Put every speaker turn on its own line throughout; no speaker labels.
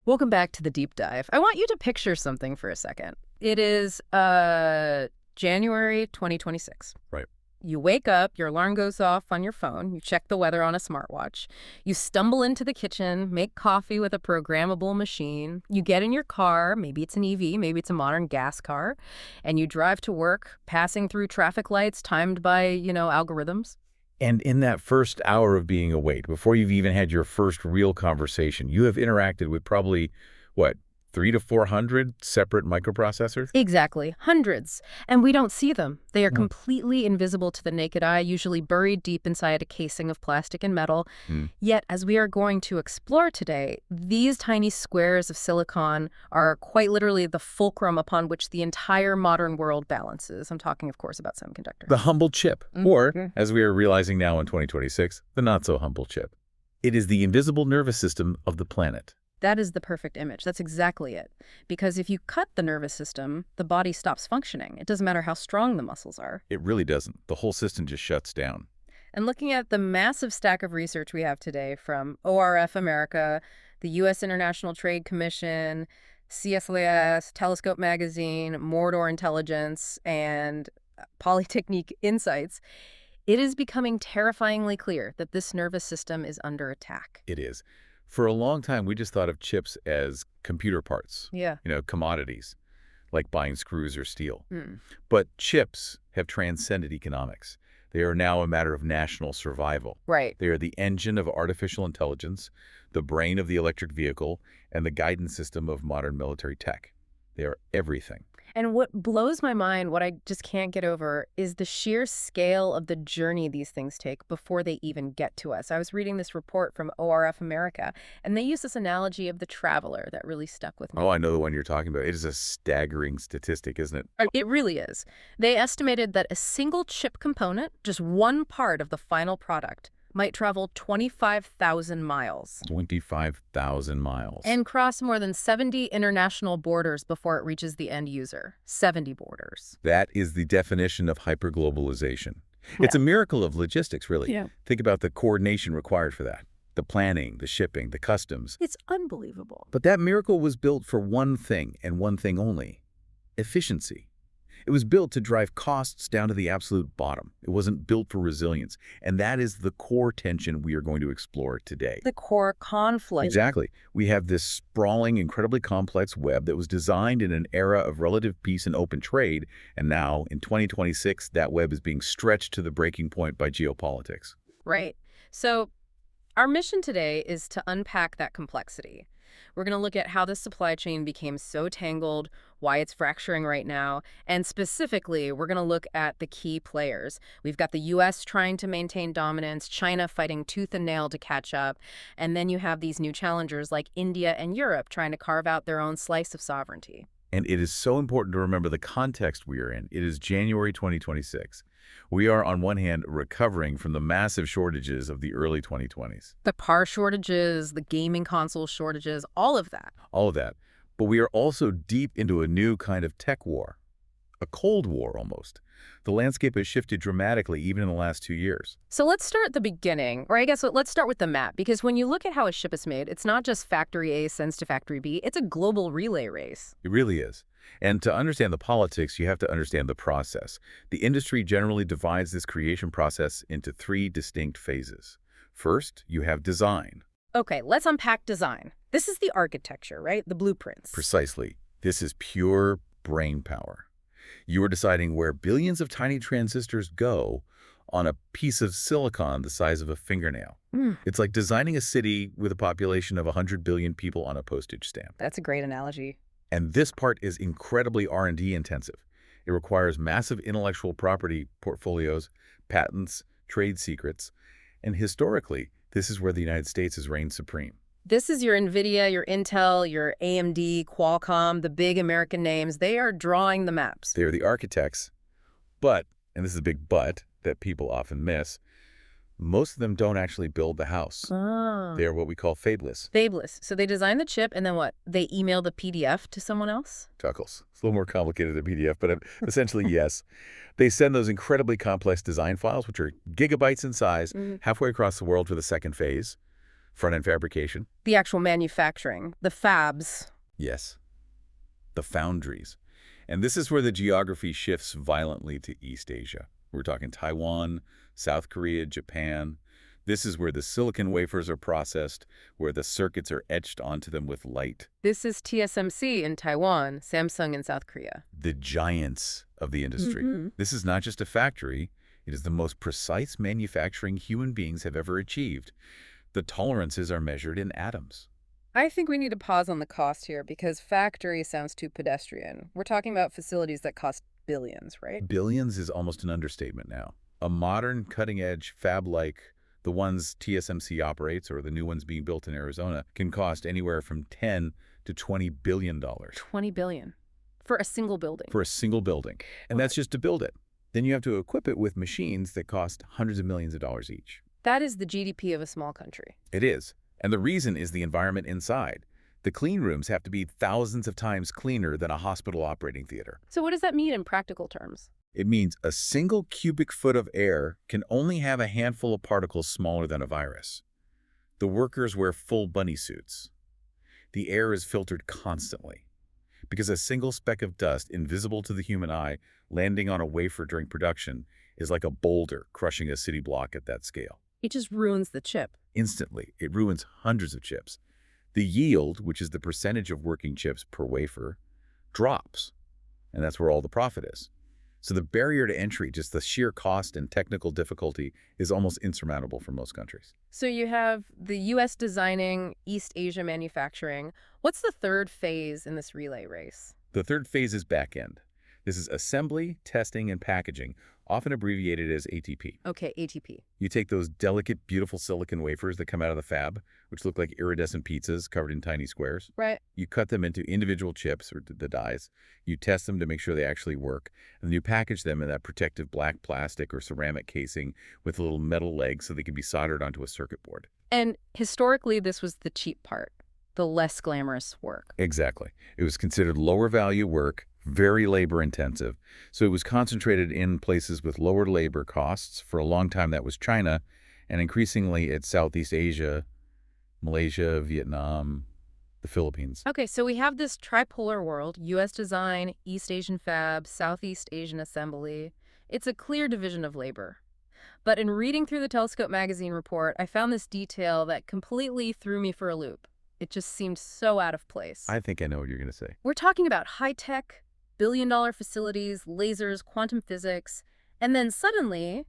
Welcome back to the deep dive. I want you to picture something for a second. It is January 2026.
Right.
You wake up, your alarm goes off on your phone, you check the weather on a smartwatch, you stumble into the kitchen, make coffee with a programmable machine, you get in your car, maybe it's an EV, maybe it's a modern gas car, and you drive to work, passing through traffic lights timed by, algorithms.
And in that first hour of being awake, before you've even had your first real conversation, you have interacted with probably, what, 300 to 400 separate microprocessors?
Exactly. Hundreds. And we don't see them. They are completely invisible to the naked eye, usually buried deep inside a casing of plastic and metal. Yet, as we are going to explore today, these tiny squares of silicon are quite literally the fulcrum upon which the entire modern world balances. I'm talking, of course, about semiconductors.
The humble chip, or, as we are realizing now in 2026, the not-so-humble chip. It is the invisible nervous system of the planet.
That is the perfect image. That's exactly it. Because if you cut the nervous system, the body stops functioning. It doesn't matter how strong the muscles are.
It really doesn't. The whole system just shuts down.
And looking at the massive stack of research we have today from ORF America, the U.S. International Trade Commission, CSLAS, Telescope Magazine, Mordor Intelligence, and Polytechnique Insights, it is becoming terrifyingly clear that this nervous system is under attack.
It is. For a long time, we just thought of chips as computer parts,
Yeah.
Commodities, like buying screws or steel. But chips have transcended economics. They are now a matter of national survival.
Right.
They are the engine of artificial intelligence, the brain of the electric vehicle, and the guidance system of modern military tech. They are everything.
And what blows my mind, what I just can't get over, is the sheer scale of the journey these things take before they even get to us. I was reading this report from ORF America, and they use this analogy of the traveler that really stuck with me.
Oh, I know the one you're talking about. It is a staggering statistic, isn't it?
It really is. They estimated that a single chip component, just one part of the final product, might travel 25,000 miles.
25,000 miles.
And cross more than 70 international borders before it reaches the end user. 70 borders.
That is the definition of hyperglobalization. It's a miracle of logistics, really.
Yeah.
Think about the coordination required for that. The planning, the shipping, the customs.
It's unbelievable.
But that miracle was built for one thing and one thing only: efficiency. It was built to drive costs down to the absolute bottom. It wasn't built for resilience. And that is the core tension we are going to explore today.
The core conflict.
Exactly. We have this sprawling, incredibly complex web that was designed in an era of relative peace and open trade. And now, in 2026, that web is being stretched to the breaking point by geopolitics.
Right. So our mission today is to unpack that complexity. We're going to look at how the supply chain became so tangled, why it's fracturing right now, and specifically, we're going to look at the key players. We've got the U.S. trying to maintain dominance, China fighting tooth and nail to catch up, and then you have these new challengers like India and Europe trying to carve out their own slice of sovereignty.
And it is so important to remember the context we are in. It is January 2026. We are, on one hand, recovering from the massive shortages of the early 2020s.
The par shortages, the gaming console shortages, all of that.
All of that. But we are also deep into a new kind of tech war. A Cold War, almost. The landscape has shifted dramatically even in the last 2 years.
So let's start at the beginning, or I guess let's start with the map, because when you look at how a ship is made, it's not just factory A sends to factory B, it's a global relay race.
It really is. And to understand the politics, you have to understand the process. The industry generally divides this creation process into 3 distinct phases. First, you have design.
Okay, let's unpack design. This is the architecture, right? The blueprints.
Precisely. This is pure brain power. You are deciding where billions of tiny transistors go on a piece of silicon the size of a fingernail. It's like designing a city with a population of 100 billion people on a postage stamp.
That's a great analogy.
And this part is incredibly R&D intensive. It requires massive intellectual property portfolios, patents, trade secrets. And historically, this is where the United States has reigned supreme.
This is your NVIDIA, your Intel, your AMD, Qualcomm, the big American names. They are drawing the maps.
They are the architects. But, and this is a big but that people often miss, most of them don't actually build the house.
Ah.
They are what we call fabless.
Fabless. So they design the chip, and then what? They email the PDF to someone else?
Chuckles. It's a little more complicated than PDF, but essentially, yes. They send those incredibly complex design files, which are gigabytes in size, halfway across the world for the second phase. Front-end fabrication?
The actual manufacturing, the fabs.
Yes. The foundries. And this is where the geography shifts violently to East Asia. We're talking Taiwan, South Korea, Japan. This is where the silicon wafers are processed, where the circuits are etched onto them with light.
This is TSMC in Taiwan, Samsung in South Korea.
The giants of the industry. This is not just a factory. It is the most precise manufacturing human beings have ever achieved. The tolerances are measured in atoms.
I think we need to pause on the cost here because factory sounds too pedestrian. We're talking about facilities that cost billions, right?
Billions is almost an understatement now. A modern cutting-edge fab like the ones TSMC operates or the new ones being built in Arizona can cost anywhere from $10 to $20 billion.
20 billion for a single building.
For a single building. And that's just to build it. Then you have to equip it with machines that cost hundreds of millions of dollars each.
That is the GDP of a small country.
It is. And the reason is the environment inside. The clean rooms have to be thousands of times cleaner than a hospital operating theater.
So what does that mean in practical terms?
It means a single cubic foot of air can only have a handful of particles smaller than a virus. The workers wear full bunny suits. The air is filtered constantly because a single speck of dust, invisible to the human eye, landing on a wafer during production is like a boulder crushing a city block at that scale.
It just ruins the chip.
Instantly, it ruins hundreds of chips. The yield, which is the percentage of working chips per wafer, drops. And that's where all the profit is. So the barrier to entry, just the sheer cost and technical difficulty, is almost insurmountable for most countries.
So you have the U.S. designing, East Asia manufacturing. What's the third phase in this relay race?
The third phase is back-end. This is assembly, testing, and packaging, often abbreviated as ATP.
Okay, ATP.
You take those delicate, beautiful silicon wafers that come out of the fab, which look like iridescent pizzas covered in tiny squares.
Right.
You cut them into individual chips, or the dies. You test them to make sure they actually work. And then you package them in that protective black plastic or ceramic casing with a little metal leg so they can be soldered onto a circuit board.
And historically, this was the cheap part, the less glamorous work.
Exactly. It was considered lower value work, very labor intensive. So it was concentrated in places with lower labor costs. For a long time, that was China, and increasingly it's Southeast Asia, Malaysia, Vietnam, the Philippines.
Okay, so we have this tripolar world, U.S. design, East Asian fab, Southeast Asian assembly. It's a clear division of labor. But in reading through the Telescope magazine report, I found this detail that completely threw me for a loop. It just seemed so out of place.
I think I know what you're going to say.
We're talking about high-tech, billion-dollar facilities, lasers, quantum physics, and then suddenly,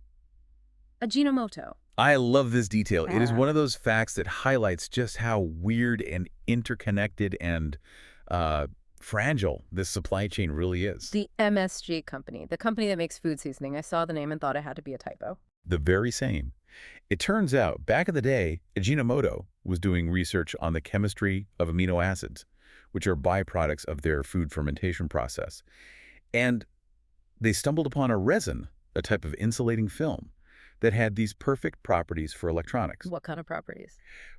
Ajinomoto.
I love this detail. It is one of those facts that highlights just how weird and interconnected and fragile this supply chain really is.
The MSG company, the company that makes food seasoning. I saw the name and thought it had to be a typo.
The very same. It turns out, back in the day, Ajinomoto was doing research on the chemistry of amino acids, which are byproducts of their food fermentation process. And they stumbled upon a resin, a type of insulating film, that had these perfect properties for electronics.
What kind of properties?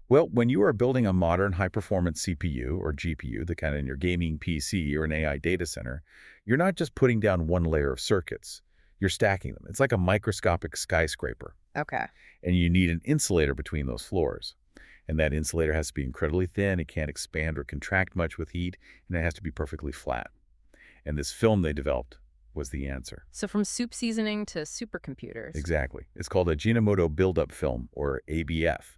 Well, when you are building a modern high-performance CPU or GPU, the kind in your gaming PC or an AI data center, you're not just putting down one layer of circuits. You're stacking them. It's like a microscopic skyscraper.
Okay.
And you need an insulator between those floors. And that insulator has to be incredibly thin. It can't expand or contract much with heat, and it has to be perfectly flat. And this film they developed was the answer.
So from soup seasoning to supercomputers.
Exactly. It's called Ajinomoto Buildup Film, or ABF.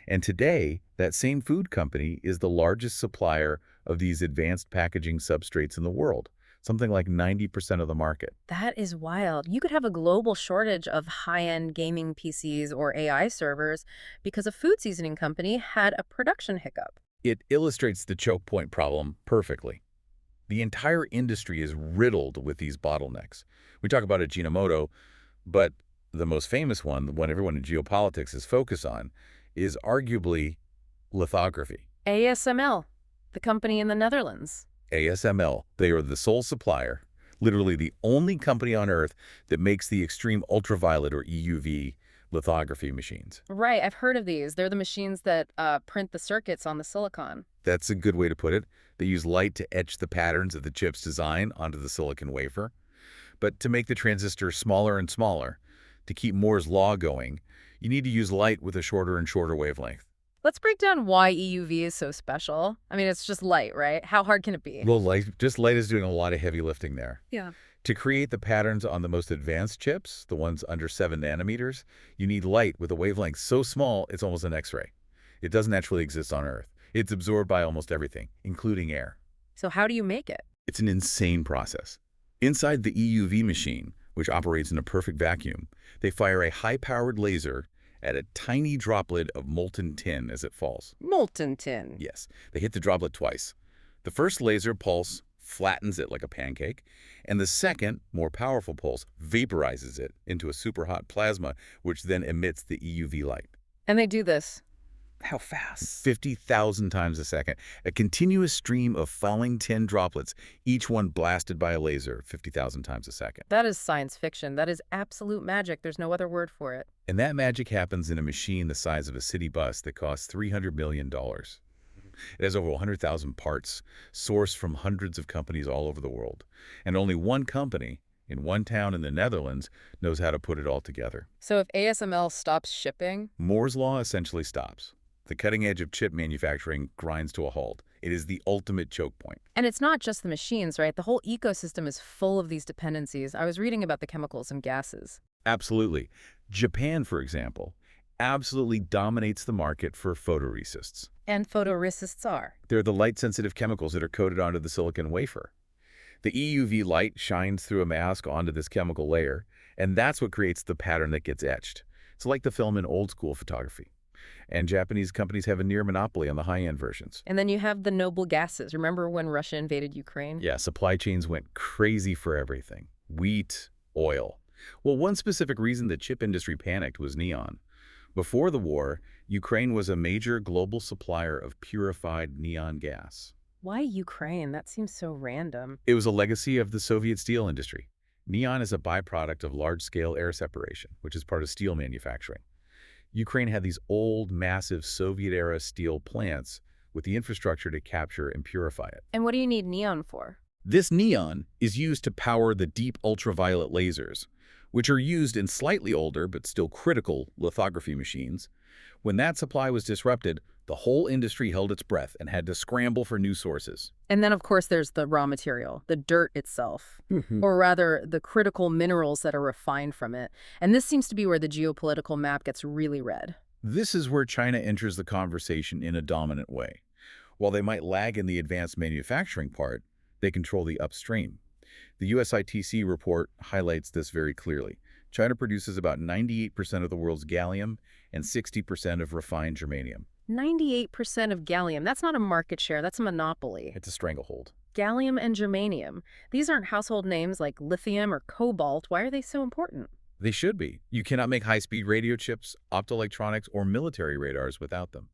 And today, that same food company is the largest supplier of these advanced packaging substrates in the world, something like 90% of the market.
That is wild. You could have a global shortage of high-end gaming PCs or AI servers because a food seasoning company had a production hiccup.
It illustrates the choke point problem perfectly. The entire industry is riddled with these bottlenecks. We talk about Ajinomoto, but the most famous one, the one everyone in geopolitics is focused on, is arguably lithography.
ASML, the company in the Netherlands.
ASML, they are the sole supplier, literally the only company on Earth that makes the extreme ultraviolet or EUV lithography machines.
Right, I've heard of these. They're the machines that print the circuits on the silicon.
That's a good way to put it. They use light to etch the patterns of the chip's design onto the silicon wafer. But to make the transistor smaller and smaller, to keep Moore's law going, you need to use light with a shorter and shorter wavelength.
Let's break down why EUV is so special. I mean, it's just light, right? How hard can it be?
Well, light is doing a lot of heavy lifting there.
Yeah.
To create the patterns on the most advanced chips, the ones under 7 nanometers, you need light with a wavelength so small it's almost an X-ray. It doesn't actually exist on Earth. It's absorbed by almost everything, including air.
So how do you make it?
It's an insane process. Inside the EUV machine, which operates in a perfect vacuum, they fire a high-powered laser at a tiny droplet of molten tin as it falls.
Molten tin.
Yes, they hit the droplet twice. The first laser pulse flattens it like a pancake, and the second, more powerful pulse vaporizes it into a super hot plasma, which then emits the EUV light.
And they do this. How fast?
50,000 times a second. A continuous stream of falling tin droplets, each one blasted by a laser 50,000 times a second.
That is science fiction. That is absolute magic. There's no other word for it.
And that magic happens in a machine the size of a city bus that costs $300 million. It has over 100,000 parts, sourced from hundreds of companies all over the world. And only one company, in one town in the Netherlands, knows how to put it all together.
So if ASML stops shipping?
Moore's Law essentially stops. The cutting edge of chip manufacturing grinds to a halt. It is the ultimate choke point.
And it's not just the machines, right? The whole ecosystem is full of these dependencies. I was reading about the chemicals and gases.
Absolutely. Japan, for example, absolutely dominates the market for photoresists.
And photoresists are.
They're the light-sensitive chemicals that are coated onto the silicon wafer. The EUV light shines through a mask onto this chemical layer, and that's what creates the pattern that gets etched. It's like the film in old-school photography. And Japanese companies have a near monopoly on the high-end versions.
And then you have the noble gases. Remember when Russia invaded Ukraine?
Yeah, supply chains went crazy for everything. Wheat, oil. Well, one specific reason the chip industry panicked was neon. Before the war, Ukraine was a major global supplier of purified neon gas.
Why Ukraine? That seems so random.
It was a legacy of the Soviet steel industry. Neon is a byproduct of large-scale air separation, which is part of steel manufacturing. Ukraine had these old, massive Soviet-era steel plants with the infrastructure to capture and purify it.
And what do you need neon for?
This neon is used to power the deep ultraviolet lasers, which are used in slightly older but still critical lithography machines. When that supply was disrupted, the whole industry held its breath and had to scramble for new sources.
And then, of course, there's the raw material, the dirt itself, or rather, the critical minerals that are refined from it. And this seems to be where the geopolitical map gets really red.
This is where China enters the conversation in a dominant way. While they might lag in the advanced manufacturing part, they control the upstream. The USITC report highlights this very clearly. China produces about 98% of the world's gallium and 60% of refined germanium.
98% of gallium. That's not a market share. That's a monopoly.
It's a stranglehold.
Gallium and germanium. These aren't household names like lithium or cobalt. Why are they so important?
They should be. You cannot make high-speed radio chips, optoelectronics, or military radars without them.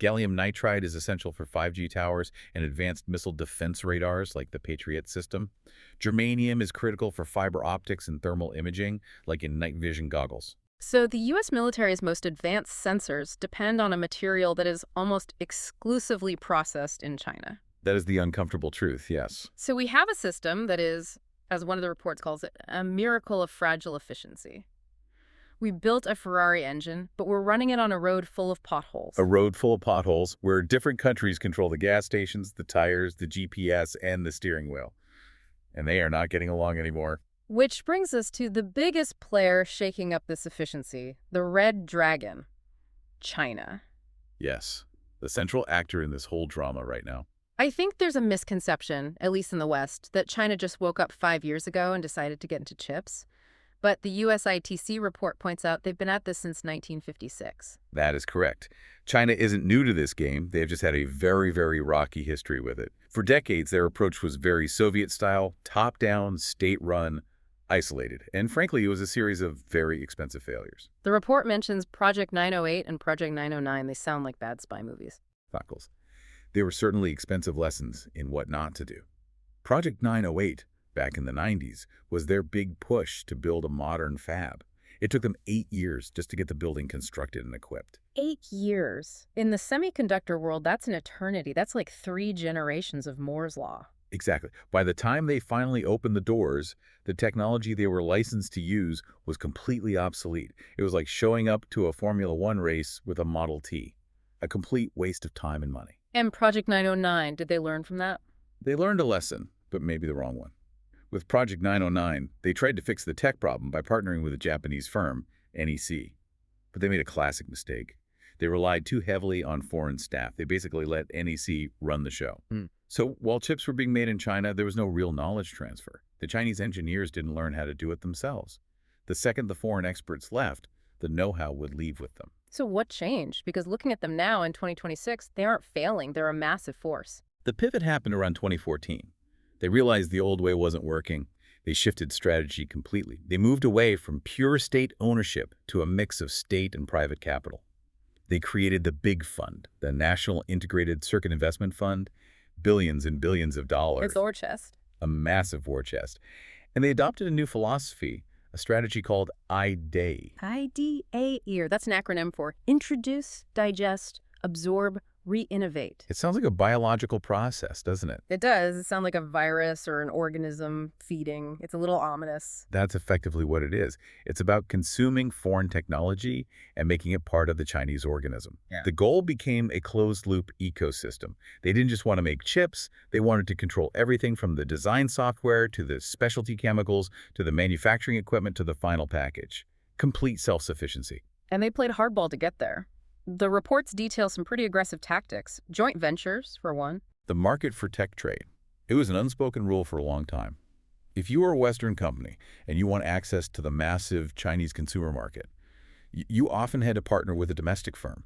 Gallium nitride is essential for 5G towers and advanced missile defense radars like the Patriot system. Germanium is critical for fiber optics and thermal imaging, like in night vision goggles.
So the U.S. military's most advanced sensors depend on a material that is almost exclusively processed in China.
That is the uncomfortable truth, yes.
So we have a system that is, as one of the reports calls it, a miracle of fragile efficiency. We built a Ferrari engine, but we're running it on a road full of potholes.
A road full of potholes where different countries control the gas stations, the tires, the GPS, and the steering wheel. And they are not getting along anymore.
Which brings us to the biggest player shaking up this efficiency, the Red Dragon, China.
Yes, the central actor in this whole drama right now.
I think there's a misconception, at least in the West, that China just woke up 5 years ago and decided to get into chips. But the USITC report points out they've been at this since 1956.
That is correct. China isn't new to this game. They've just had a very, very rocky history with it. For decades, their approach was very Soviet-style, top-down, state-run, isolated. And frankly, it was a series of very expensive failures.
The report mentions Project 908 and Project 909. They sound like bad spy movies.
Fackles. They were certainly expensive lessons in what not to do. Project 908, back in the 90s, was their big push to build a modern fab. It took them 8 years just to get the building constructed and equipped.
8 years. In the semiconductor world, that's an eternity. That's like 3 generations of Moore's Law.
Exactly. By the time they finally opened the doors, the technology they were licensed to use was completely obsolete. It was like showing up to a Formula One race with a Model T. A complete waste of time and money.
And Project 909, did they learn from that?
They learned a lesson, but maybe the wrong one. With Project 909, they tried to fix the tech problem by partnering with a Japanese firm, NEC. But they made a classic mistake. They relied too heavily on foreign staff. They basically let NEC run the show. So while chips were being made in China, there was no real knowledge transfer. The Chinese engineers didn't learn how to do it themselves. The second the foreign experts left, the know-how would leave with them.
So what changed? Because looking at them now in 2026, they aren't failing. They're a massive force.
The pivot happened around 2014. They realized the old way wasn't working. They shifted strategy completely. They moved away from pure state ownership to a mix of state and private capital. They created the big fund, the National Integrated Circuit Investment Fund, billions and billions of dollars.
It's war chest.
A massive war chest. And they adopted a new philosophy, a strategy called IDA.
IDA. That's an acronym for Introduce, Digest, Absorb, Re-innovate.
It sounds like a biological process, doesn't it?
It does. It sounds like a virus or an organism feeding. It's a little ominous.
That's effectively what it is. It's about consuming foreign technology and making it part of the Chinese organism. The goal became a closed-loop ecosystem. They didn't just want to make chips. They wanted to control everything from the design software to the specialty chemicals to the manufacturing equipment to the final package. Complete self-sufficiency.
And they played hardball to get there. The reports detail some pretty aggressive tactics. Joint ventures, for one.
The market for tech trade. It was an unspoken rule for a long time. If you were a Western company and you want access to the massive Chinese consumer market, you often had to partner with a domestic firm.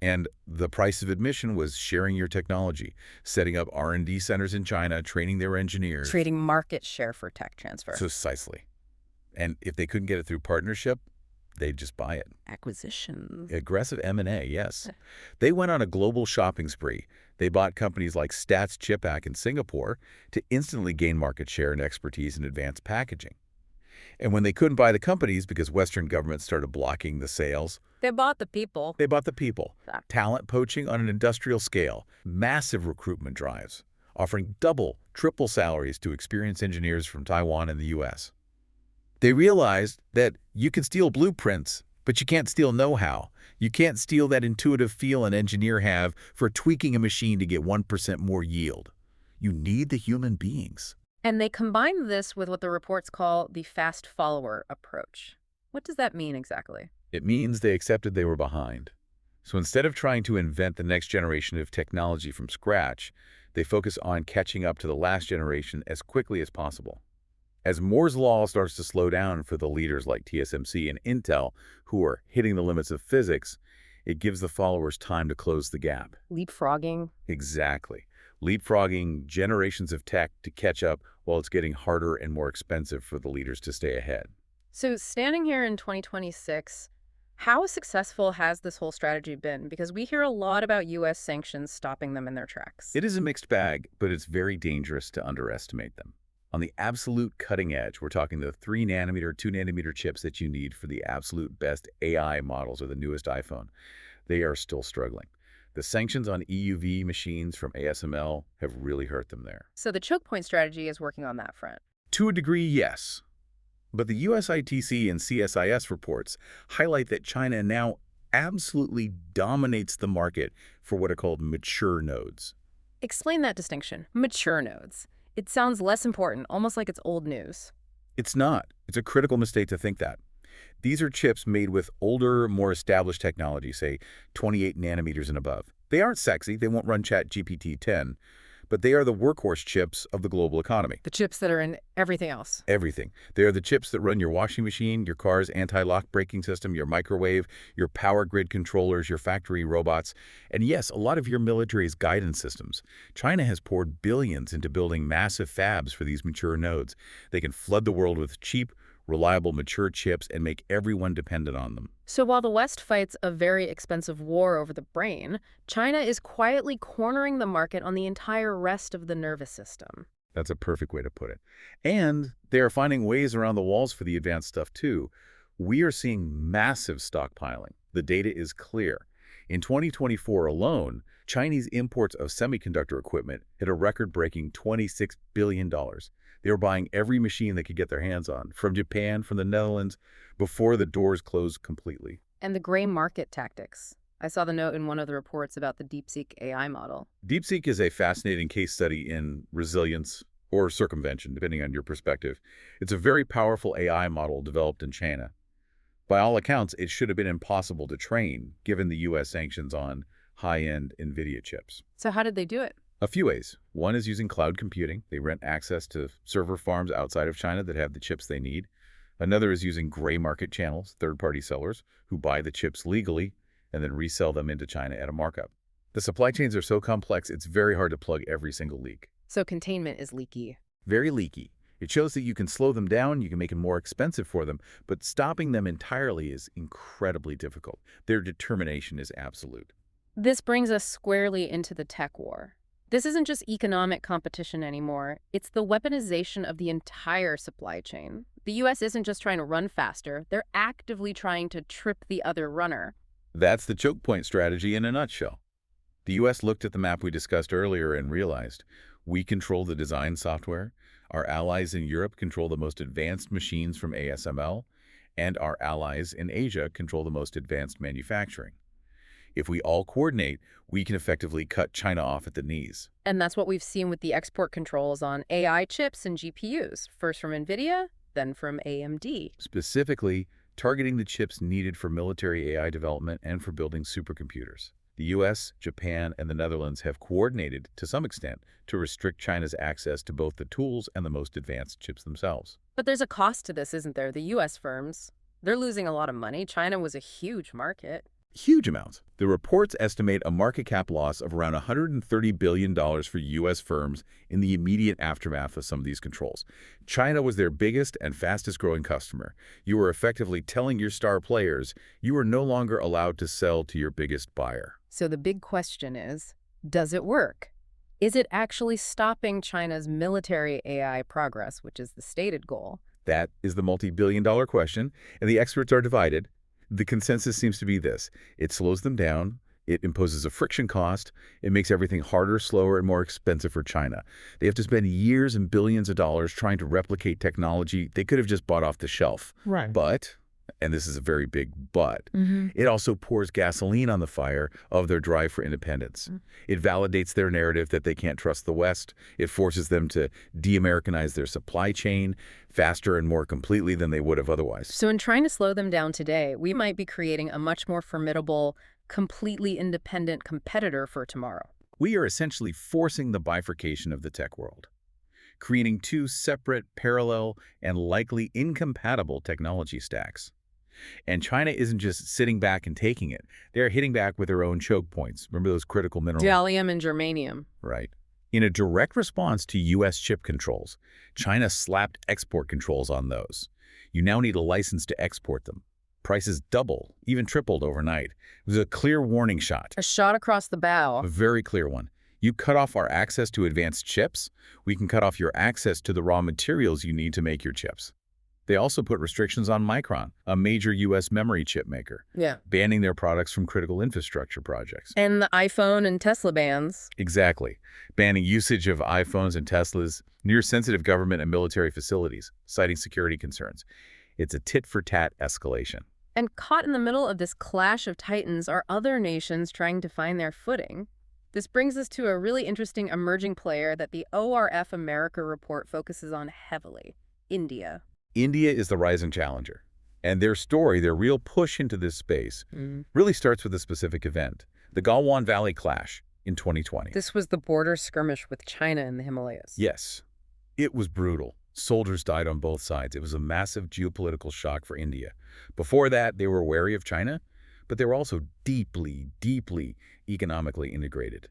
And the price of admission was sharing your technology, setting up R&D centers in China, training their engineers.
Trading market share for tech transfer.
Precisely. And if they couldn't get it through partnership, they'd just buy it.
Acquisitions.
Aggressive M&A, yes. They went on a global shopping spree. They bought companies like Stats Chipak in Singapore to instantly gain market share and expertise in advanced packaging. And when they couldn't buy the companies because Western governments started blocking the sales,
They bought the people.
they bought the people. Talent poaching on an industrial scale, massive recruitment drives, offering double, triple salaries to experienced engineers from Taiwan and the U.S. They realized that you can steal blueprints, but you can't steal know-how. You can't steal that intuitive feel an engineer have for tweaking a machine to get 1% more yield. You need the human beings.
And they combined this with what the reports call the fast follower approach. What does that mean exactly?
It means they accepted they were behind. So instead of trying to invent the next generation of technology from scratch, they focus on catching up to the last generation as quickly as possible. As Moore's Law starts to slow down for the leaders like TSMC and Intel, who are hitting the limits of physics, it gives the followers time to close the gap.
Leapfrogging.
Exactly. Leapfrogging generations of tech to catch up while it's getting harder and more expensive for the leaders to stay ahead.
So standing here in 2026, how successful has this whole strategy been? Because we hear a lot about U.S. sanctions stopping them in their tracks.
It is a mixed bag, but it's very dangerous to underestimate them. On the absolute cutting edge, we're talking the 3-nanometer, 2-nanometer chips that you need for the absolute best AI models or the newest iPhone. They are still struggling. The sanctions on EUV machines from ASML have really hurt them there.
So the choke point strategy is working on that front.
To a degree, yes. But the USITC and CSIS reports highlight that China now absolutely dominates the market for what are called mature nodes.
Explain that distinction. Mature nodes. It sounds less important, almost like it's old news.
It's not. It's a critical mistake to think that. These are chips made with older, more established technology, say 28 nanometers and above. They aren't sexy, they won't run ChatGPT-10, but they are the workhorse chips of the global economy.
The chips that are in everything else.
Everything. They are the chips that run your washing machine, your car's anti-lock braking system, your microwave, your power grid controllers, your factory robots, and yes, a lot of your military's guidance systems. China has poured billions into building massive fabs for these mature nodes. They can flood the world with cheap, reliable, mature chips and make everyone dependent on them.
So while the West fights a very expensive war over the brain, China is quietly cornering the market on the entire rest of the nervous system.
That's a perfect way to put it. And they are finding ways around the walls for the advanced stuff too. We are seeing massive stockpiling. The data is clear. In 2024 alone, Chinese imports of semiconductor equipment hit a record-breaking $26 billion. They were buying every machine they could get their hands on, from Japan, from the Netherlands, before the doors closed completely.
And the gray market tactics. I saw the note in one of the reports about the DeepSeek AI model.
DeepSeek is a fascinating case study in resilience or circumvention, depending on your perspective. It's a very powerful AI model developed in China. By all accounts, it should have been impossible to train, given the U.S. sanctions on high-end NVIDIA chips.
So how did they do it?
A few ways. One is using cloud computing. They rent access to server farms outside of China that have the chips they need. Another is using gray market channels, third-party sellers, who buy the chips legally and then resell them into China at a markup. The supply chains are so complex, it's very hard to plug every single leak.
So containment is leaky.
Very leaky. It shows that you can slow them down, you can make it more expensive for them, but stopping them entirely is incredibly difficult. Their determination is absolute.
This brings us squarely into the tech war. This isn't just economic competition anymore. It's the weaponization of the entire supply chain. The U.S. isn't just trying to run faster. They're actively trying to trip the other runner.
That's the choke point strategy in a nutshell. The U.S. looked at the map we discussed earlier and realized we control the design software, our allies in Europe control the most advanced machines from ASML, and our allies in Asia control the most advanced manufacturing. If we all coordinate, we can effectively cut China off at the knees.
And that's what we've seen with the export controls on AI chips and GPUs, first from NVIDIA, then from AMD.
Specifically, targeting the chips needed for military AI development and for building supercomputers. The US, Japan, and the Netherlands have coordinated, to some extent, to restrict China's access to both the tools and the most advanced chips themselves.
But there's a cost to this, isn't there? The U.S. firms, they're losing a lot of money. China was a huge market.
Huge amounts. The reports estimate a market cap loss of around $130 billion for U.S. firms in the immediate aftermath of some of these controls. China was their biggest and fastest growing customer. You were effectively telling your star players you were no longer allowed to sell to your biggest buyer.
So the big question is, does it work? Is it actually stopping China's military AI progress, which is the stated goal?
That is the multi-billion-dollar question, and the experts are divided. The consensus seems to be this. It slows them down, it imposes a friction cost, it makes everything harder, slower, and more expensive for China. They have to spend years and billions of dollars trying to replicate technology they could have just bought off the shelf.
Right.
But, and this is a very big but, it also pours gasoline on the fire of their drive for independence. It validates their narrative that they can't trust the West. It forces them to de-Americanize their supply chain faster and more completely than they would have otherwise.
So in trying to slow them down today, we might be creating a much more formidable, completely independent competitor for tomorrow.
We are essentially forcing the bifurcation of the tech world, creating two separate, parallel, and likely incompatible technology stacks. And China isn't just sitting back and taking it. They're hitting back with their own choke points. Remember those critical minerals?
Gallium and germanium.
Right. In a direct response to U.S. chip controls, China slapped export controls on those. You now need a license to export them. Prices doubled, even tripled overnight. It was a clear warning shot.
A shot across the bow.
A very clear one. You cut off our access to advanced chips, we can cut off your access to the raw materials you need to make your chips. They also put restrictions on Micron, a major U.S. memory chip maker, banning their products from critical infrastructure projects.
And the iPhone and Tesla bans.
Exactly. Banning usage of iPhones and Teslas near sensitive government and military facilities, citing security concerns. It's a tit-for-tat escalation.
And caught in the middle of this clash of titans are other nations trying to find their footing. This brings us to a really interesting emerging player that the ORF America report focuses on heavily, India.
India is the rising challenger, and their story, their real push into this space, really starts with a specific event, the Galwan Valley Clash in 2020.
This was the border skirmish with China in the Himalayas.
Yes, it was brutal. Soldiers died on both sides. It was a massive geopolitical shock for India. Before that, they were wary of China, but they were also deeply, deeply economically integrated.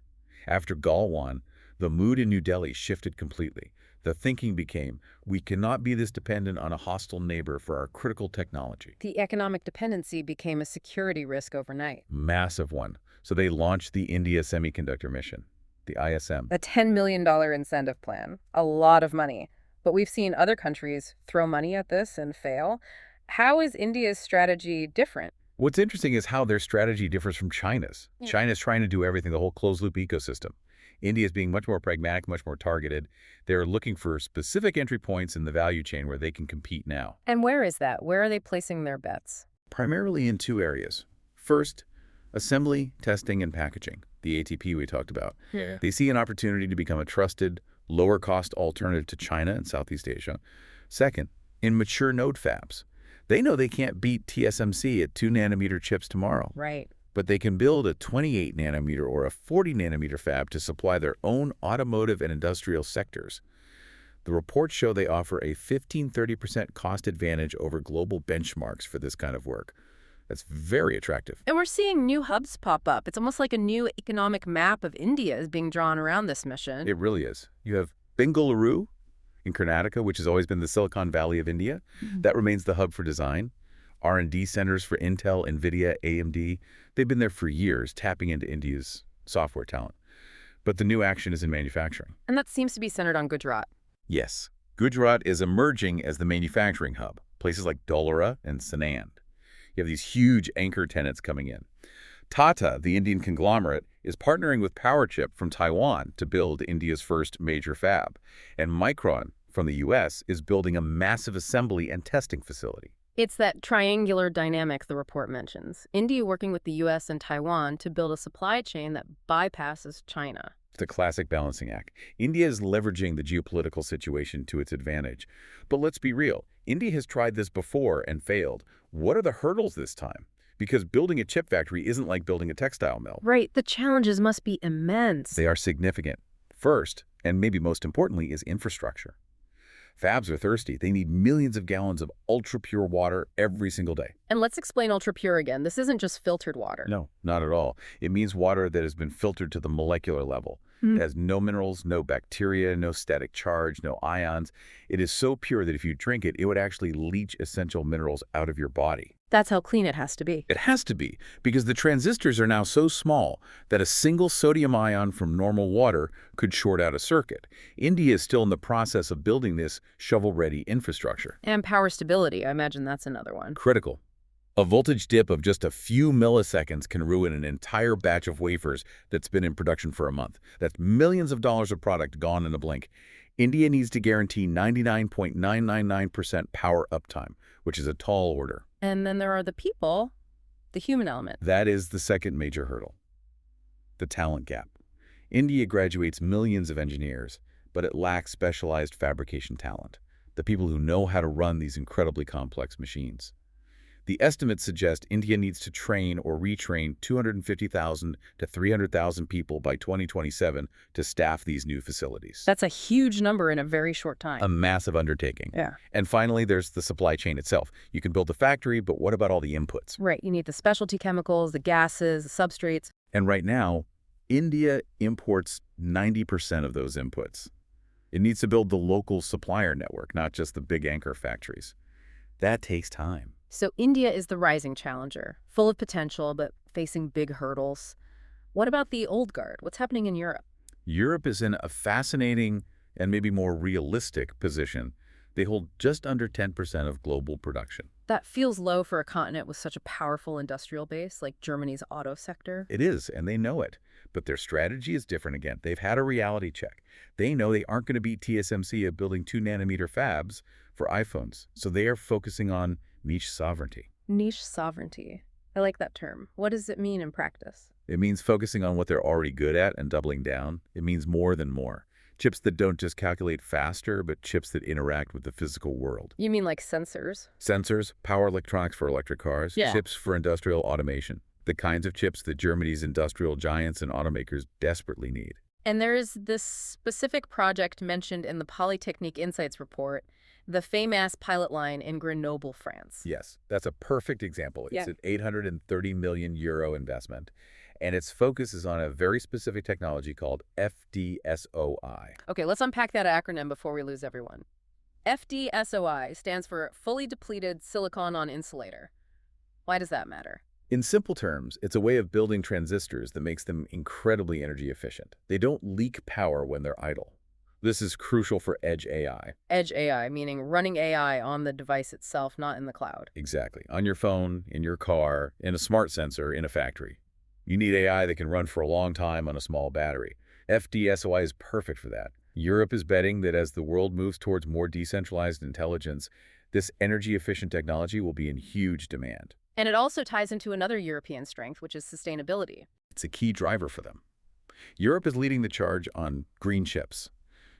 After Galwan, the mood in New Delhi shifted completely. The thinking became, we cannot be this dependent on a hostile neighbor for our critical technology.
The economic dependency became a security risk overnight.
Massive one. So they launched the India Semiconductor Mission, the ISM.
A $10 million incentive plan. A lot of money. But we've seen other countries throw money at this and fail. How is India's strategy different?
What's interesting is how their strategy differs from China's. China's trying to do everything, the whole closed-loop ecosystem. India is being much more pragmatic, much more targeted. They're looking for specific entry points in the value chain where they can compete now.
And where is that? Where are they placing their bets?
Primarily in two areas. First, Assembly, testing, and packaging, the ATP we talked about.
Yeah.
They see an opportunity to become a trusted, lower-cost alternative to China and Southeast Asia. Second, in mature node fabs. They know they can't beat TSMC at 2-nanometer chips tomorrow,
Right.
but they can build a 28-nanometer or a 40-nanometer fab to supply their own automotive and industrial sectors. The reports show they offer a 15–30% cost advantage over global benchmarks for this kind of work. That's very attractive.
And we're seeing new hubs pop up. It's almost like a new economic map of India is being drawn around this mission.
It really is. You have Bengaluru in Karnataka, which has always been the Silicon Valley of India. That remains the hub for design. R&D centers for Intel, NVIDIA, AMD. They've been there for years, tapping into India's software talent. But the new action is in manufacturing.
And that seems to be centered on Gujarat.
Yes, Gujarat is emerging as the manufacturing hub. Places like Dholera and Sanand. You have these huge anchor tenants coming in. Tata, the Indian conglomerate, is partnering with PowerChip from Taiwan to build India's first major fab. And Micron from the US is building a massive assembly and testing facility.
It's that triangular dynamic the report mentions. India working with the US and Taiwan to build a supply chain that bypasses China.
It's a classic balancing act. India is leveraging the geopolitical situation to its advantage. But let's be real. India has tried this before and failed. What are the hurdles this time? Because building a chip factory isn't like building a textile mill.
Right. The challenges must be immense.
They are significant. First, and maybe most importantly, is infrastructure. Fabs are thirsty. They need millions of gallons of ultra-pure water every single day.
And let's explain ultra-pure again. This isn't just filtered water.
No, not at all. It means water that has been filtered to the molecular level. It has no minerals, no bacteria, no static charge, no ions. It is so pure that if you drink it, it would actually leach essential minerals out of your body.
That's how clean it has to be.
It has to be, because the transistors are now so small that a single sodium ion from normal water could short out a circuit. India is still in the process of building this shovel-ready infrastructure.
And power stability, I imagine that's another one.
Critical. A voltage dip of just a few milliseconds can ruin an entire batch of wafers that's been in production for a month. That's millions of dollars of product gone in a blink. India needs to guarantee 99.999% power uptime, which is a tall order.
And then there are the people, the human element.
That is the second major hurdle. The talent gap. India graduates millions of engineers, but it lacks specialized fabrication talent. The people who know how to run these incredibly complex machines. The estimates suggest India needs to train or retrain 250,000 to 300,000 people by 2027 to staff these new facilities.
That's a huge number in a very short time.
A massive undertaking.
Yeah.
And finally, there's the supply chain itself. You can build the factory, but what about all the inputs?
Right. You need the specialty chemicals, the gases, the substrates.
And right now, India imports 90% of those inputs. It needs to build the local supplier network, not just the big anchor factories. That takes time.
So India is the rising challenger, full of potential, but facing big hurdles. What about the old guard? What's happening in Europe?
Europe is in a fascinating and maybe more realistic position. They hold just under 10% of global production.
That feels low for a continent with such a powerful industrial base like Germany's auto sector.
It is, and they know it. But their strategy is different again. They've had a reality check. They know they aren't going to beat TSMC at building 2-nanometer fabs for iPhones. So they are focusing on niche sovereignty.
Niche sovereignty. I like that term. What does it mean in practice?
It means focusing on what they're already good at and doubling down. It means more than more. Chips that don't just calculate faster, but chips that interact with the physical world.
You mean like sensors?
Sensors, power electronics for electric cars,
Yeah.
chips for industrial automation. The kinds of chips that Germany's industrial giants and automakers desperately need.
And there is this specific project mentioned in the Polytechnique Insights report, the FAMAS pilot line in Grenoble, France.
Yes, that's a perfect example. It's
Yeah.
an 830 million euro investment, and its focus is on a very specific technology called FDSOI.
Okay, let's unpack that acronym before we lose everyone. FDSOI stands for Fully Depleted Silicon on Insulator. Why does that matter?
In simple terms, it's a way of building transistors that makes them incredibly energy efficient. They don't leak power when they're idle. This is crucial for edge AI.
Edge AI, meaning running AI on the device itself, not in the cloud.
Exactly. On your phone, in your car, in a smart sensor, in a factory. You need AI that can run for a long time on a small battery. FDSOI is perfect for that. Europe is betting that as the world moves towards more decentralized intelligence, this energy-efficient technology will be in huge demand.
And it also ties into another European strength, which is sustainability.
It's a key driver for them. Europe is leading the charge on green chips,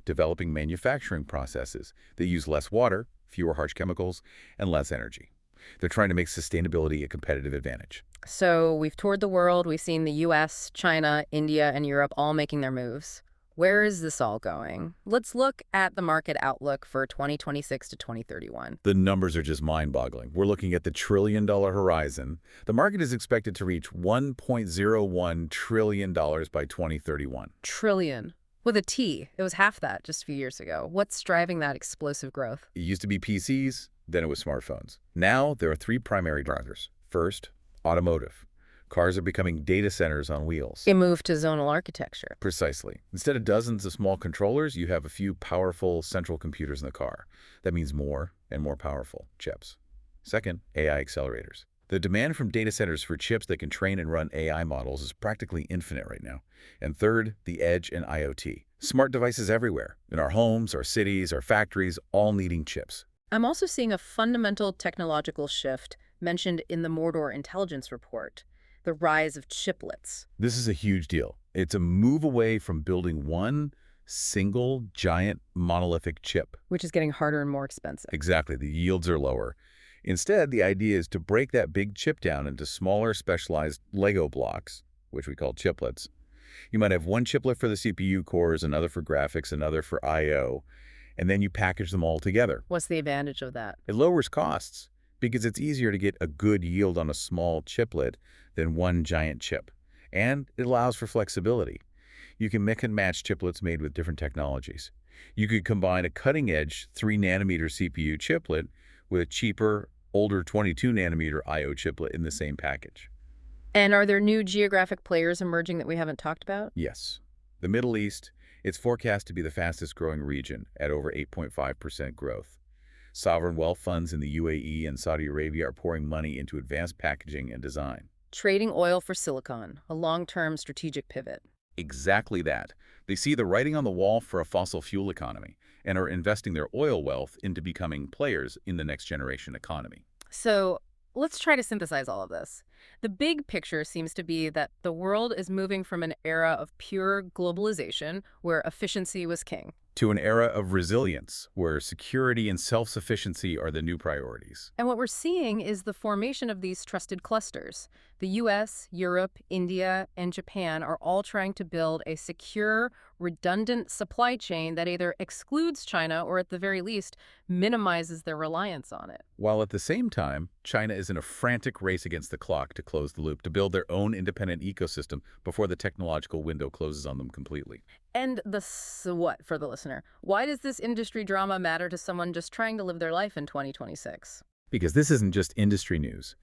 developing manufacturing processes that use less water, fewer harsh chemicals, and less energy. They're trying to make sustainability a competitive advantage.
So we've toured the world. We've seen the US, China, India, and Europe all making their moves. Where is this all going? Let's look at the market outlook for 2026 to 2031.
The numbers are just mind-boggling. We're looking at the trillion-dollar horizon. The market is expected to reach $1.01 trillion by 2031.
Trillion. With a T. It was half that just a few years ago. What's driving that explosive growth?
It used to be PCs, then it was smartphones. Now there are three primary drivers. First, automotive. Cars are becoming data centers on wheels.
It moved to zonal architecture.
Precisely. Instead of dozens of small controllers, you have a few powerful central computers in the car. That means more and more powerful chips. Second, AI accelerators. The demand from data centers for chips that can train and run AI models is practically infinite right now. And third, the edge and IoT. Smart devices everywhere, in our homes, our cities, our factories, all needing chips.
I'm also seeing a fundamental technological shift mentioned in the Mordor intelligence report, the rise of chiplets.
This is a huge deal. It's a move away from building one single giant monolithic chip.
Which is getting harder and more expensive.
Exactly, the yields are lower. Instead, the idea is to break that big chip down into smaller specialized Lego blocks, which we call chiplets. You might have one chiplet for the CPU cores, another for graphics, another for I/O, and then you package them all together.
What's the advantage of that?
It lowers costs because it's easier to get a good yield on a small chiplet than one giant chip. And it allows for flexibility. You can mix and match chiplets made with different technologies. You could combine a cutting-edge 3-nanometer CPU chiplet with a cheaper, older 22-nanometer I/O chiplet in the same package.
And are there new geographic players emerging that we haven't talked about?
Yes. The Middle East, it's forecast to be the fastest growing region at over 8.5% growth. Sovereign wealth funds in the UAE and Saudi Arabia are pouring money into advanced packaging and design.
Trading oil for silicon, a long-term strategic pivot.
Exactly that. They see the writing on the wall for a fossil fuel economy and are investing their oil wealth into becoming players in the next generation economy.
So let's try to synthesize all of this. The big picture seems to be that the world is moving from an era of pure globalization, where efficiency was king,
To an era of resilience, where security and self-sufficiency are the new priorities.
and what we're seeing is the formation of these trusted clusters. The US, Europe, India, and Japan are all trying to build a secure, redundant supply chain that either excludes China or, at the very least, minimizes their reliance on it.
While at the same time, China is in a frantic race against the clock to close the loop, to build their own independent ecosystem before the technological window closes on them completely.
And the so what for the listener? Why does this industry drama matter to someone just trying to live their life in 2026?
Because this isn't just industry news.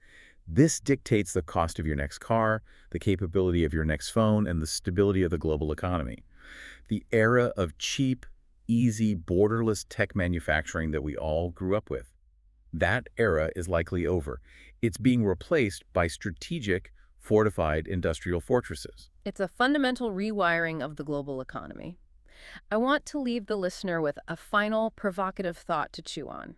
This dictates the cost of your next car, the capability of your next phone, and the stability of the global economy. The era of cheap, easy, borderless tech manufacturing that we all grew up with. That era is likely over. It's being replaced by strategic, fortified industrial fortresses.
It's a fundamental rewiring of the global economy. I want to leave the listener with a final provocative thought to chew on.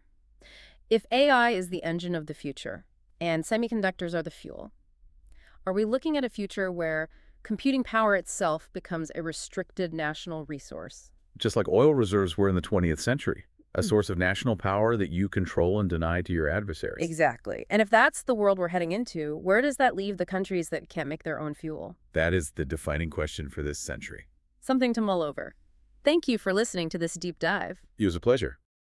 If AI is the engine of the future and semiconductors are the fuel, are we looking at a future where computing power itself becomes a restricted national resource?
Just like oil reserves were in the 20th century, a source of national power that you control and deny to your adversaries.
Exactly. And if that's the world we're heading into, where does that leave the countries that can't make their own fuel?
That is the defining question for this century.
Something to mull over. Thank you for listening to this deep dive.
It was a pleasure.